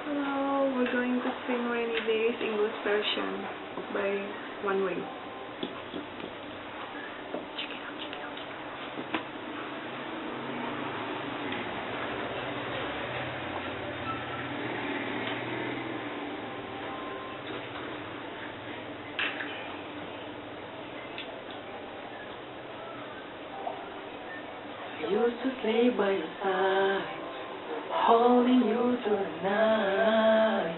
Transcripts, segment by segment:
Hello, we're going to sing Rainy Days English version by One Way. I used to sleep by your side, holding you through the night.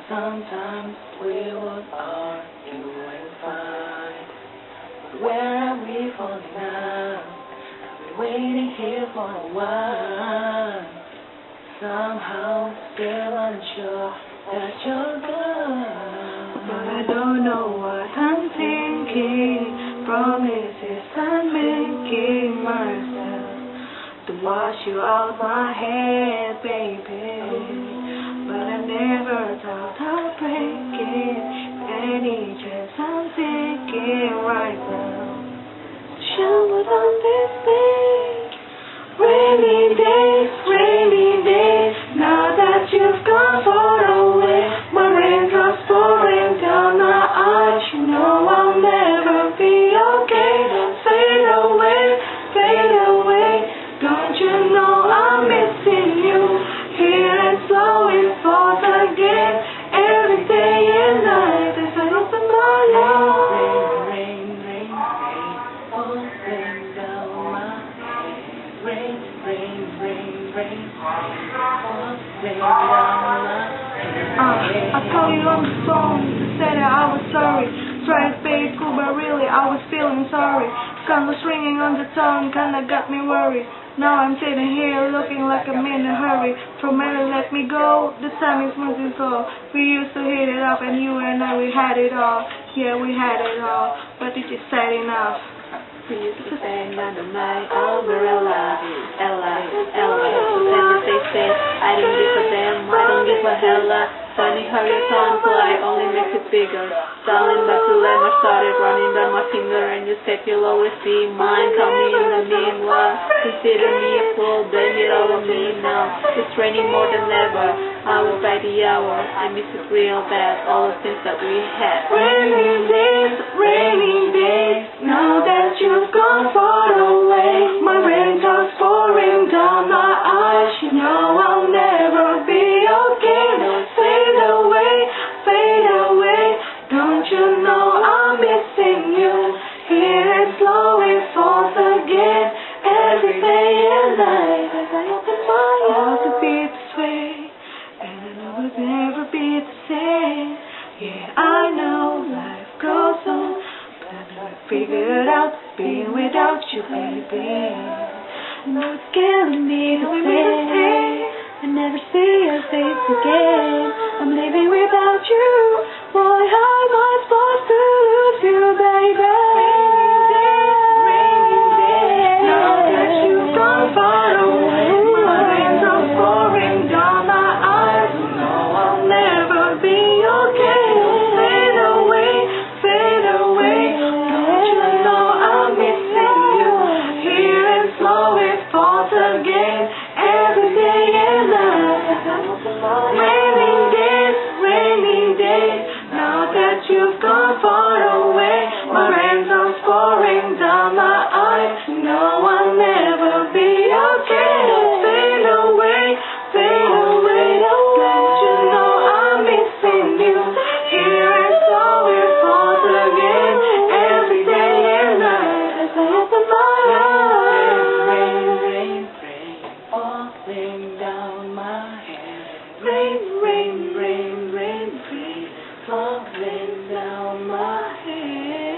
Sometimes we would argue and fight, but where are we falling now? I've been waiting here for a while. Somehow still unsure that you're gone, but I don't know what I'm thinking. Promises I'm making myself to wash you out my head, baby. But I never thought I'd break it. Any chance I'm taking right now. Shower on this day. Rainy days. Now that you've gone far away, my raindrops pouring down my eyes. You know I'll never be okay. Fade away. Don't you know I'm missing you? Here and slow it falls again. Every day and night as I open my eyes. Rain, falling down my head. Rain, falling down my head. I call you on the phone to say that I was sorry. Tried to play it cool, but really I was feeling sorry. Gun was ringing on the tongue, kinda got me worried. Now I'm sitting here looking like I'm in a hurry. From where to let me go, the time is moving slow. We used to hit it up and you and I, we had it all. Yeah, we had it all, but it just said enough. We used to stand under my umbrella, Ella, pretend they said I don't give a damn, I don't give a hella. Funny how your tongue fly only makes it bigger. Darling, but the lemon started running down my finger, and you said you'll always be mine. Call me in the meanwhile, consider me a fool, blame it all on me now. It's raining more than ever, hour by the hour. I miss it real bad, all the things that we had. Rainy days, now that you've gone far away, my raindrops pouring down my eyes. You know I'll never be okay. Fade away. Don't you know I'm missing you? Here and slow it falls again. Every day and night as I open my eyes. To be this way, and I know it'll never be the same. Yeah, I know life goes on, but I never figured out being without you, baby. I know it's killing me to say I never see your face again. I'm living without you. Boy, how am I supposed to lose you, baby? Rainy days, now that you've gone far away, my raindrops pouring down my eyes. You know I'll never be okay. Fade away. Don't you know I'm missing you? Here and slow it falls again. Every day and night. Rainy days, now that you've gone far away, my raindrops pouring down my eyes. You know I'll never be okay. Fade away. Don't you know I'm missing you? Here and slow it falls again. Every day and night as I open my eyes. Rain, falling down my head. Rain, Falling down my head.